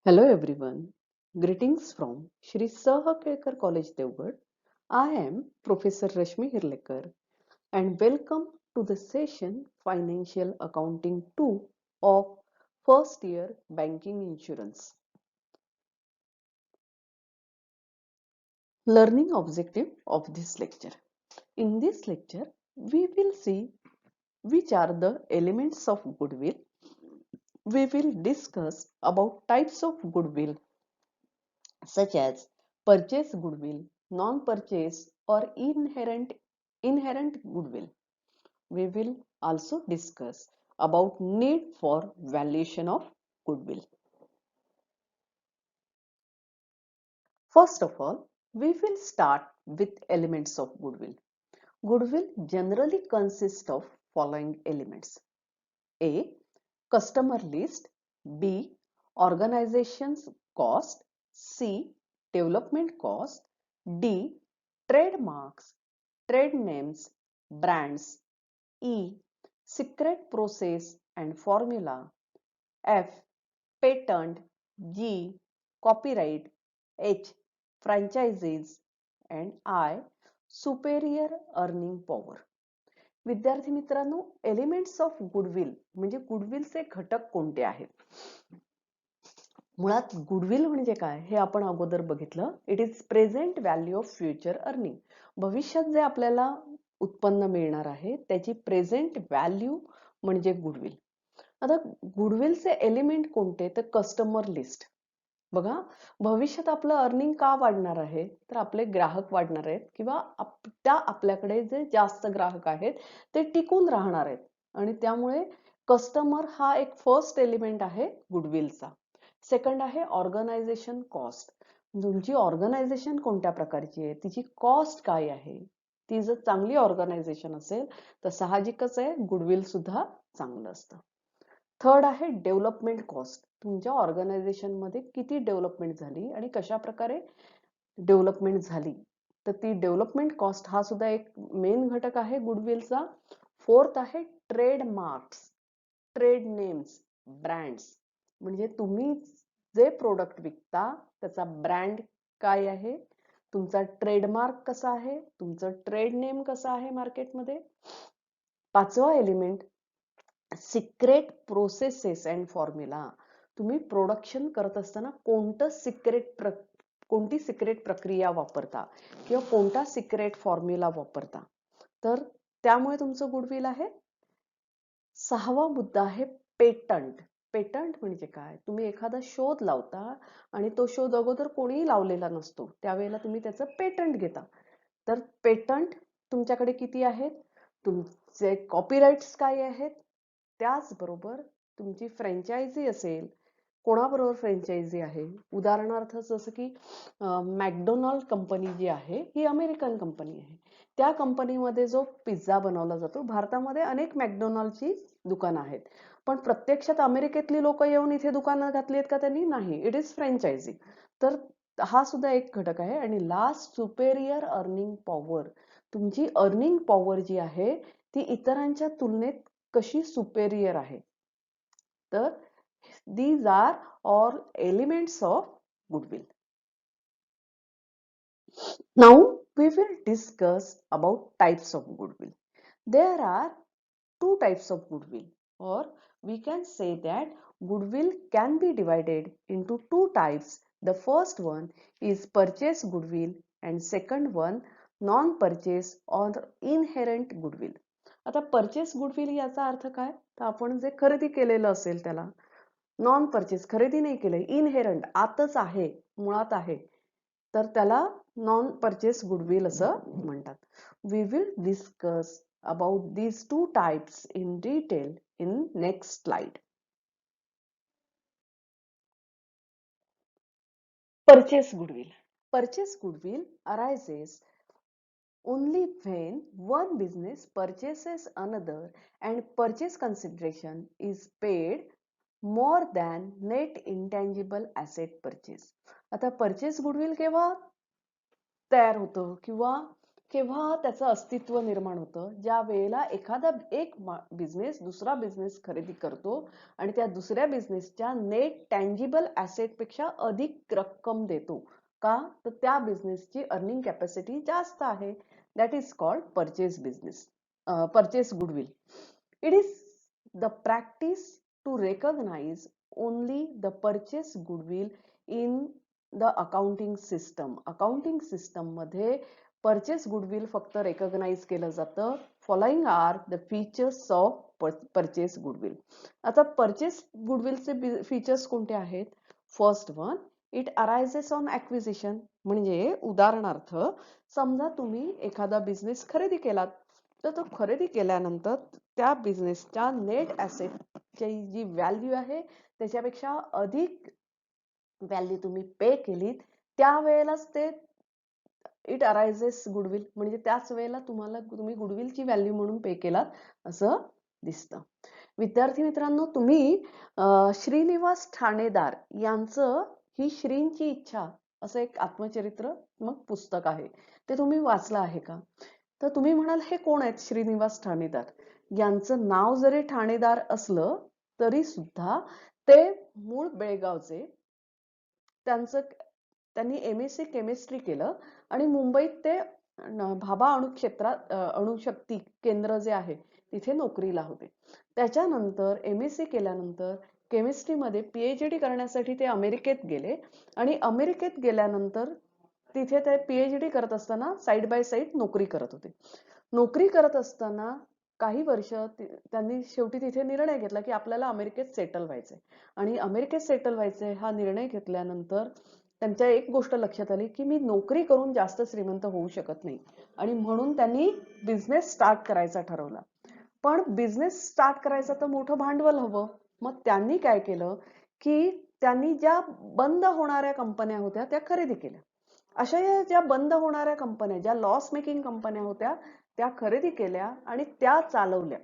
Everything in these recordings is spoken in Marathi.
Hello everyone. Greetings from Shri Saha Kelkar College Devgad. I am Professor Rashmi Hirlekar and welcome to the session Financial Accounting 2 of first year Banking Insurance. Learning objective of this lecture. In this lecture, we will see which are the elements of goodwill. We will discuss about types of goodwill such as purchase goodwill, non-purchase or inherent goodwill. We will also discuss about need for valuation of goodwill. First of all, we will start with elements of goodwill. Goodwill generally consists of following elements. A. Customer list. B. Organization's cost. C. Development cost. D. Trademarks, trade names, brands. E. Secret process and formula. F. Patent. G. Copyright. H. Franchises and I. Superior earning power. विद्यार्थी मित्रांनो, एलिमेंट्स ऑफ गुडविल म्हणजे गुडविलचे घटक कोणते आहेत? मुळात गुडविल म्हणजे काय हे आपण अगोदर बघितलं. It is present value of future earning. भविष्यात जे आपल्याला उत्पन्न मिळणार आहे त्याची प्रेझेंट व्हॅल्यू म्हणजे गुडविल. आता गुडविलचे एलिमेंट कोणते? तर कस्टमर लिस्ट. बघा, भविष्यात आपलं अर्निंग का वाढणार आहे? तर आपले ग्राहक वाढणार आहेत किंवा आपल्याकडे जे जास्त ग्राहक आहेत ते टिकून राहणार आहेत आणि त्यामुळे कस्टमर हा एक फर्स्ट एलिमेंट आहे गुडविलचा. सेकंड आहे ऑर्गनायझेशन कॉस्ट. तुमची ऑर्गनायझेशन कोणत्या प्रकारची आहे, तिची कॉस्ट काय आहे. ती जर चांगली ऑर्गनायझेशन असेल तर साहजिकच आहे गुडविल सुद्धा चांगलं असतं. थर्ड आहे डेव्हलपमेंट कॉस्ट. तुमच्या ऑर्गनायझेशन मध्ये किती डेव्हलपमेंट झाली आणि कशा प्रकारे डेव्हलपमेंट झाली, तर ती डेव्हलपमेंट कॉस्ट हा सुद्धा एक मेन घटक आहे गुडविलचा. फोर्थ आहे ट्रेडमार्क्स, ट्रेड नेम्स, ब्रँड्स. म्हणजे तुम्ही जे प्रोडक्ट विकता त्याचा ब्रँड काय आहे, तुमचा ट्रेडमार्क कसा आहे, तुमचं ट्रेड नेम कसं आहे मार्केटमध्ये. पाचवा element secret processes and formula. तुम्ही प्रोडक्शन करत असताना कोणती सिक्रेट प्रक्रिया वापरता किंवा कोणता सिक्रेट फॉर्म्युला वापरता, तर त्यामुळे तुमचं गुडविल आहे. सहावा मुद्दा आहे पेटंट. पेटंट म्हणजे काय? तुम्ही एखादा शोध लावता आणि तो शोध अगोदर कोणीही लावलेला नसतो, त्यावेळेला तुम्ही त्याचं पेटंट घेता. तर पेटंट तुमच्याकडे किती आहेत, तुमचे कॉपीराइट्स काय आहेत, त्याचबरोबर तुमची फ्रँचायझी असेल, कोणाबरोबर फ्रँचायझी आहे. उदाहरणार्थ जसं की मॅकडोनाल्ड कंपनी जी आहे ही अमेरिकन कंपनी आहे. त्या कंपनीमध्ये जो पिझ्झा बनवला जातो, भारतामध्ये अनेक मॅकडोनाल्डची दुकानं आहेत, पण प्रत्यक्षात अमेरिकेतली लोक येऊन इथे दुकानं घातली आहेत का त्यांनी? नाही. It is franchise. तर हा सुद्धा एक घटक आहे. आणि लास्ट सुपेरियर अर्निंग पॉवर. तुमची अर्निंग पॉवर जी आहे ती इतरांच्या तुलनेत कशी सुपेरियर आहे. तर these are all elements of goodwill. Now we will discuss about types of goodwill. There are two types of goodwill, or we can say that goodwill can be divided into two types. The first one is purchase goodwill and second one non-purchase or inherent goodwill. आता purchase goodwill याचा अर्थ काय? तर आपण जे खरेदी केलेलं असेल त्याला. नॉन परचेस, खरेदी नाही केलंय, इनहेरंट, आतच आहे, मुळात आहे, तर त्याला नॉन परचेस गुडविल असं म्हणतात. We will discuss about these two types in detail in next slide. Purchase goodwill. Purchase goodwill arises only when one business purchases another and purchase consideration is paid more than net intangible asset purchase. आता purchase goodwill केव्हा तयार होतं किंवा केव्हा त्याचं अस्तित्व निर्माण होतं, ज्या वेळेला एखादा एक बिझनेस दुसरा बिझनेस खरेदी करतो आणि त्या दुसऱ्या बिझनेसच्या नेट टँजिबल ॲसेट पेक्षा अधिक रक्कम देतो. का? तर त्या बिझनेसची अर्निंग कॅपॅसिटी जास्त आहे. That is called purchase business, purchase goodwill. It is the practice to recognise only the purchase goodwill in the accounting system. Accounting system मध्ये परचेस गुडविल फक्त रेकॉग्नाइज केलं जातं. Following are the features of purchase goodwill. आता परचेस गुडविलचे फीचर्स कोणते आहेत? First one, it arises on acquisition. म्हणजे उदाहरणार्थ समजा तुम्ही एखादा बिझनेस खरेदी केलात, तर तो खरेदी केल्यानंतर त्या बिझनेसच्या नेट ॲसेटची जी व्हॅल्यू आहे त्याच्यापेक्षा अधिक व्हॅल्यू तुम्ही पे केलीत, त्यावेळेलाच ते इट अरायझेस गुडविल. म्हणजे त्याच वेळेला तुम्ही गुडविलची व्हॅल्यू म्हणून पे केलात असं दिसतं. विद्यार्थी मित्रांनो, तुम्ही श्रीनिवास ठाणेदार यांचं ही श्रींची इच्छा असं एक आत्मचरित्रात्मक पुस्तक आहे, ते तुम्ही वाचलं आहे का? तर तुम्ही म्हणाल हे कोण आहेत श्रीनिवास ठाणेदार? यांचं नाव जरी ठाणेदार असलं तरी सुद्धा ते मूळ बेळगावचे. त्यांनी MSc केमिस्ट्री केलं आणि मुंबईत ते भाभा अणुशक्ती केंद्र जे आहे तिथे नोकरीला होते. त्याच्यानंतर MSc केल्यानंतर केमिस्ट्रीमध्ये PhD करण्यासाठी ते अमेरिकेत गेले आणि अमेरिकेत गेल्यानंतर तिथे ते PhD करत असताना साईड बाय साईड नोकरी करत होते. नोकरी करत असताना काही वर्ष त्यांनी शेवटी तिथे निर्णय घेतला की आपल्याला अमेरिकेत सेटल व्हायचंय. आणि अमेरिकेत सेटल व्हायचंय हा निर्णय घेतल्यानंतर त्यांच्या एक गोष्ट लक्षात आली की मी नोकरी करून जास्त श्रीमंत होऊ शकत नाही, आणि म्हणून त्यांनी बिझनेस स्टार्ट करायचा ठरवला. पण बिझनेस स्टार्ट करायचं तर मोठं भांडवल हवं. मग त्यांनी काय केलं की त्यांनी ज्या बंद होणाऱ्या कंपन्या होत्या त्या खरेदी केल्या. अशा ज्या बंद होणाऱ्या कंपन्या, ज्या लॉस मेकिंग कंपन्या होत्या त्या खरेदी केल्या आणि त्या चालवल्या.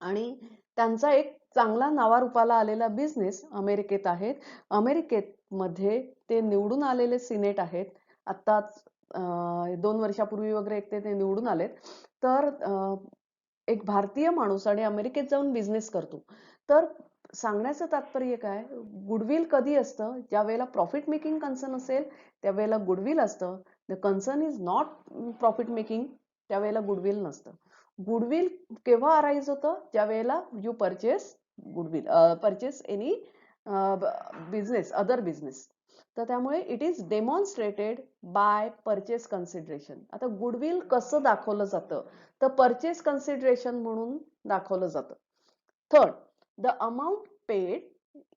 आणि त्यांचा एक चांगला नावारूपाला आलेला बिझनेस अमेरिकेत आहेत. अमेरिकेमध्ये ते निवडून आलेले सिनेट आहेत. आत्ताच 2 वर्षापूर्वी वगैरे ते निवडून आलेत. तर एक भारतीय माणूस आणि अमेरिकेत जाऊन बिझनेस करतो. तर सांगण्याचं तात्पर्य काय? गुडविल कधी असतं? ज्या वेळेला प्रॉफिट मेकिंग कन्सर्न असेल त्यावेळेला गुडविल असतं. The concern is not profit making, त्यावेळेला गुडविल नसतं. गुडविल केव्हा अराईज होतं? ज्या वेळेला you purchase goodwill, purchase any business, other business. तर त्यामुळे it is demonstrated by purchase consideration. आता गुडविल कसं दाखवलं जातं? तर परचेस कन्सिडरेशन म्हणून दाखवलं जातं. Third, the amount paid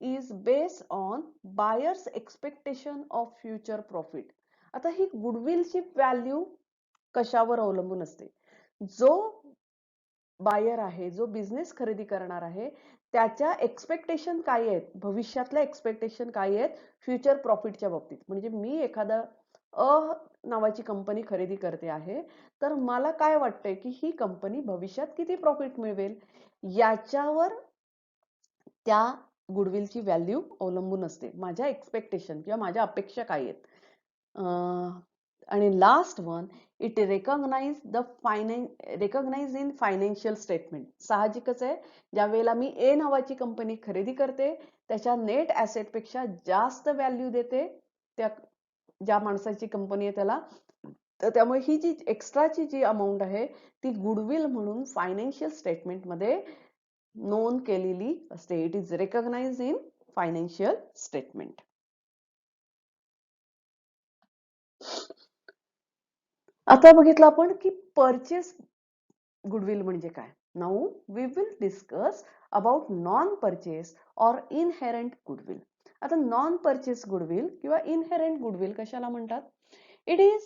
is based on buyer's expectation of future profit. आता ही गुडविलची व्हॅल्यू कशावर अवलंबून असते? जो बायर आहे, जो बिझनेस खरेदी करणार आहे, त्याच्या एक्सपेक्टेशन काय आहेत, भविष्यातल्या एक्सपेक्टेशन काय आहेत फ्युचर प्रॉफिटच्या बाबतीत. म्हणजे मी एखादा नावाची कंपनी खरेदी करते आहे, तर मला काय वाटतंय की ही कंपनी भविष्यात किती प्रॉफिट मिळवेल, याच्यावर त्या गुडविलची व्हॅल्यू अवलंबून असते. माझ्या एक्सपेक्टेशन किंवा माझ्या अपेक्षा काय आहेत. आणि last one, it recognise in financial statement. साहजिकच आहे, ज्या वेळेला मी ए नावाची कंपनी खरेदी करते त्याच्या नेट ॲसेट पेक्षा जास्त व्हॅल्यू देते त्या ज्या माणसाची कंपनी आहे त्याला. तर त्यामुळे ही जी एक्स्ट्राची जी अमाऊंट आहे ती गुडविल म्हणून फायनान्शियल स्टेटमेंट मध्ये नोंद केलेली असते. It is recognise in financial statement. आता बघितलं आपण की परचेस गुडविल म्हणजे काय. Now we will discuss about non purchase or inherent goodwill. आता नॉन परचेस गुडविल किंवा इनहेरंट गुडविल कशाला म्हणतात? It is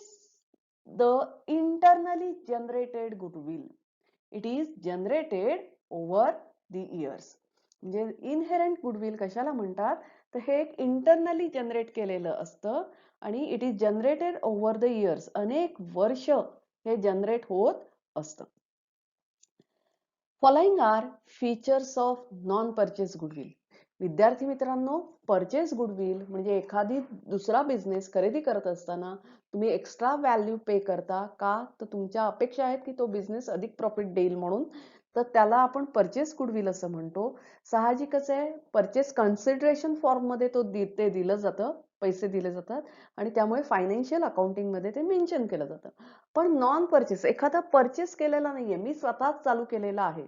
the internally generated goodwill. It is generated over the years. म्हणजे इनहेरंट गुडविल कशाला म्हणतात? तर हे एक इंटरनली जनरेट केलेलं असतं आणि it is generated over the years. अनेक वर्ष हे जनरेट होत असतं. Following are features of non purchase goodwill. विद्यार्थी मित्रांनो, परचेस गुडविल म्हणजे एखादी दुसरा बिझनेस खरेदी करत असताना तुम्ही एक्स्ट्रा व्हॅल्यू पे करता का? तर तुमच्या अपेक्षा आहेत की तो बिझनेस अधिक प्रॉफिट देईल म्हणून, तर त्याला आपण परचेस गुडविल असं म्हणतो. साहजिकच आहे, परचेस कन्सिडरेशन फॉर्ममध्ये ते दिलं जातं, पैसे दिले जातात आणि त्यामुळे फायनान्शियल अकाउंटिंगमध्ये ते मेन्शन केलं जातं. पण नॉन परचेस, एखादा परचेस केलेला नाहीये, मी स्वतःच चालू केलेला आहे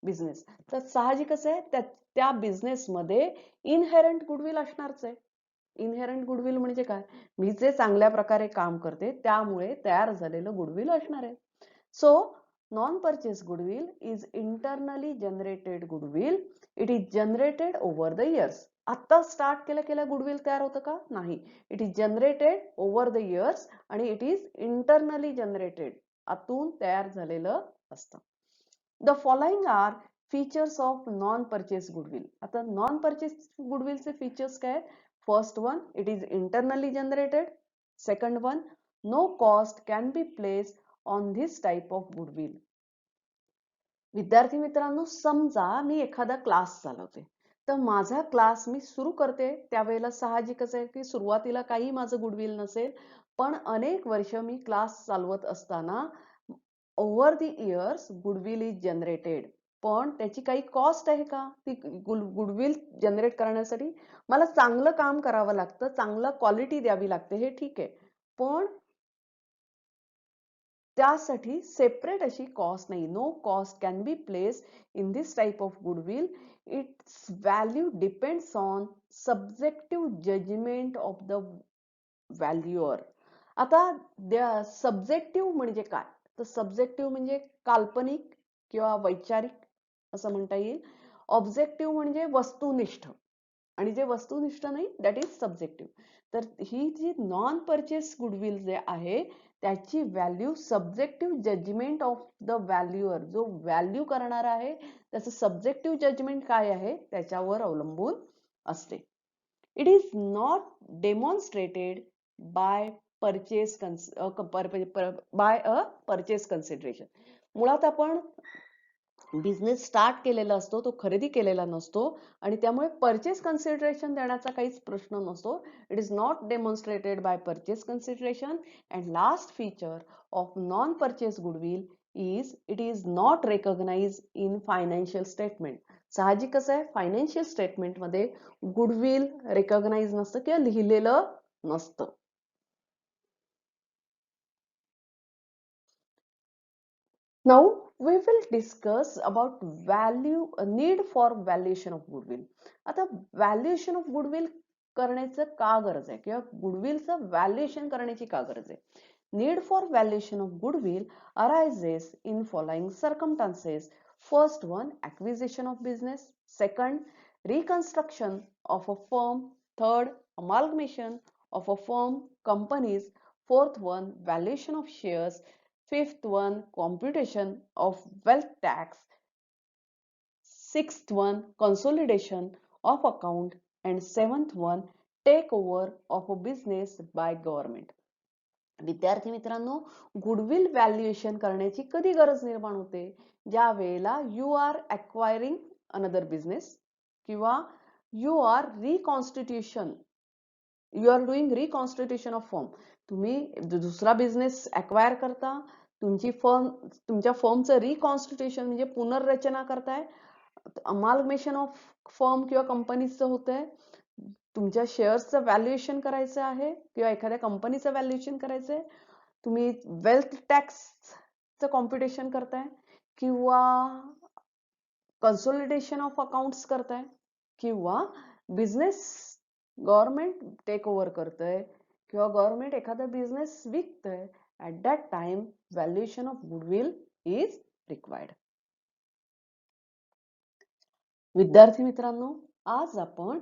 बिझनेस, तर साहजिकच आहे त्या बिझनेसमध्ये इनहेरंट गुडविल असणारच आहे. इनहेरंट गुडविल म्हणजे काय? मी जे चांगल्या प्रकारे काम करते त्यामुळे तयार झालेलं गुडविल असणार आहे. So non purchase goodwill is internally generated goodwill. It is generated over the years. आता स्टार्ट केल्या केल्या गुडविल तयार होतं का? नाही. It is generated over the years आणि इट इज इंटरनली जनरेटेड. आतून तयार झालेलं असतं. The following are features of non purchase goodwill. आता नॉन परचेस गुडविलचे फीचर्स काय आहेत? First one, it is internally generated. Second one, no cost can be place on this type of goodwill. विद्यार्थी मित्रांनो, समजा मी एखादा क्लास चालवते, तर माझा क्लास मी सुरू करते त्यावेळेला साहजिकच आहे की सुरुवातीला काही माझं गुडविल नसेल, पण अनेक वर्ष मी क्लास चालवत असताना over the years goodwill is generated. पण त्याची काही कॉस्ट आहे का? ती गुडविल जनरेट करण्यासाठी मला चांगलं काम करावं लागतं, चांगलं क्वालिटी द्यावी लागते, हे ठीक आहे. पण त्यासाठी सेपरेट अशी कॉस्ट नाही. No cost can be place in this type of goodwill. It's value depends on subjective judgement of the valuer. आता सब्जेक्टिव्ह म्हणजे काय? तर सब्जेक्टिव्ह म्हणजे काल्पनिक किंवा वैचारिक असं म्हणता येईल. ऑब्जेक्टिव्ह म्हणजे वस्तुनिष्ठ आणि जे वस्तुनिष्ठ नाही दॅट इज सब्जेक्टिव्ह. तर ही जी नॉन परचेस गुडविल जे आहे त्याची value subjective judgement of the valuer, जो व्हॅल्यू करणार आहे त्याचं सब्जेक्टिव्ह जजमेंट काय आहे त्याच्यावर अवलंबून असते. It is not demonstrated by purchase by a purchase consideration. मुळात आपण बिझनेस स्टार्ट केलेला असतो, तो खरेदी केलेला नसतो आणि त्यामुळे परचेस कन्सिडरेशन देण्याचा काहीच प्रश्न नसतो. It is not demonstrated by purchase consideration. And last feature of non purchase goodwill is it is not recognise in financial statement. साहजिकच आहे, फायनान्शियल स्टेटमेंटमध्ये गुडविल रेकॉग्नाइज नसतं किंवा लिहिलेलं नसतं. Now we will discuss about need for valuation of goodwill. आता valuation of goodwill करण्याचं का गरज आहे किंवा गुडविलचं व्हॅल्युएशन करण्याची का गरज आहे? Need for valuation of goodwill arises in following circumstances. First one, acquisition of business. Second, reconstruction of a firm. Third, amalgamation of a firm, companies. Fourth one, valuation of shares. Fifth one, computation of wealth tax. Sixth one, consolidation of account. And seventh one, takeover of a business by government. विद्यार्थी मित्रांनो, गुडविल व्हॅल्युएशन करण्याची कधी गरज निर्माण होते? ज्या वेळेला you are acquiring another business किंवा you are reconstitution you are doing reconstitution of firm. तुम्ही दुसरा बिझनेस अक्वायर करता, तुमच्या फर्मचं रिकॉन्स्टिट्यूशन म्हणजे पुनर्रचना करताय. अमाल्गमेशन ऑफ फर्म किंवा कंपनीचं होतंय. तुमच्या शेअर्सचं व्हॅल्युएशन करायचं आहे किंवा एखाद्या कंपनीचं व्हॅल्युएशन करायचंय. तुम्ही वेल्थ टॅक्सचं कॉम्प्युटेशन करताय किंवा कन्सोलिडेशन ऑफ अकाउंट्स करताय किंवा बिझनेस गव्हर्नमेंट टेक ओव्हर करतंय किंवा गव्हर्नमेंट एखादा बिझनेस विकतंय. At that time valuation of goodwill is required. विद्यार्थी मित्रांनो, आज आपण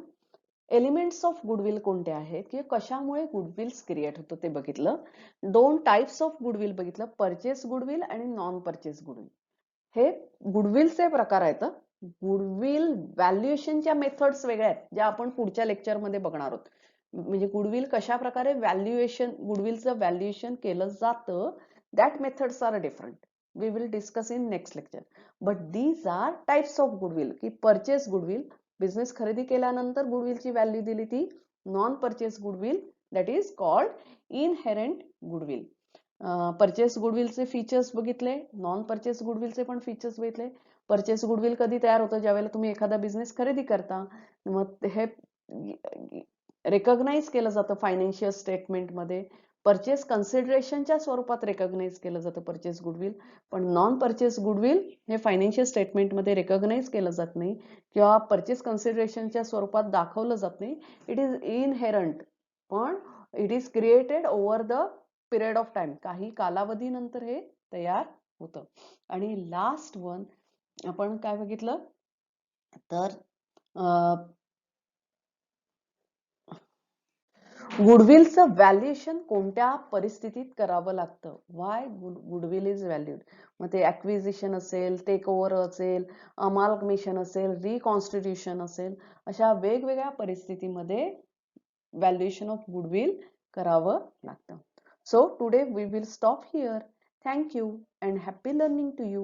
एलिमेंट्स ऑफ गुडविल कोणते आहेत किंवा कशामुळे गुडविल्स क्रिएट होतो ते बघितलं. दोन टाइप्स ऑफ गुडविल बघितलं, परचेस गुडविल आणि नॉन परचेस गुडविल. हे गुडविलचे प्रकार आहेत. गुडविल व्हॅल्युएशनच्या मेथड्स वेगळ्या आहेत ज्या आपण पुढच्या लेक्चरमध्ये बघणार आहोत. म्हणजे गुडविल कशा प्रकारे गुडविलचं व्हॅल्युएशन केलं जातं, that methods are different. We will discuss in next lecture. But these are types of goodwill. की purchase goodwill, बिझनेस खरेदी केल्यानंतर गुडविलची व्हॅल्यू दिली ती non purchase goodwill, that is called inherent goodwill. Purchase गुडविलचे फीचर्स बघितले, नॉन परचेस गुडविलचे पण फीचर्स बघितले. परचेस गुडविल कधी तयार होतं? ज्यावेळेला तुम्ही एखादा बिझनेस खरेदी करता, मग हे रेकॉग्नाइज केलं जातं फायनान्शियल स्टेटमेंटमध्ये. परचेस कन्सिडरेशनच्या स्वरूपात रेकॉग्नाइज केलं जातं परचेस गुडविल. पण नॉन परचेस गुडविल हे फायनान्शियल स्टेटमेंटमध्ये रेकॉग्नाइज केलं जात नाही किंवा परचेस कन्सिडरेशनच्या स्वरूपात दाखवलं जात नाही. इट इज इनहेरंट, पण it is created over the period of time. काही कालावधीनंतर हे तयार होतं. आणि लास्ट वन आपण काय बघितलं तर गुडविलचं व्हॅल्युएशन कोणत्या परिस्थितीत करावं लागतं? व्हाय गुडविल इज व्हॅल्यूड? मग ते ॲक्विजिशन असेल, टेक ओव्हर असेल, अमाल्गमेशन असेल, रिकॉन्स्टिट्यूशन असेल, अशा वेगवेगळ्या परिस्थितीमध्ये व्हॅल्युएशन ऑफ गुडविल करावं लागतं. So today we will stop here. Thank you and happy learning to you.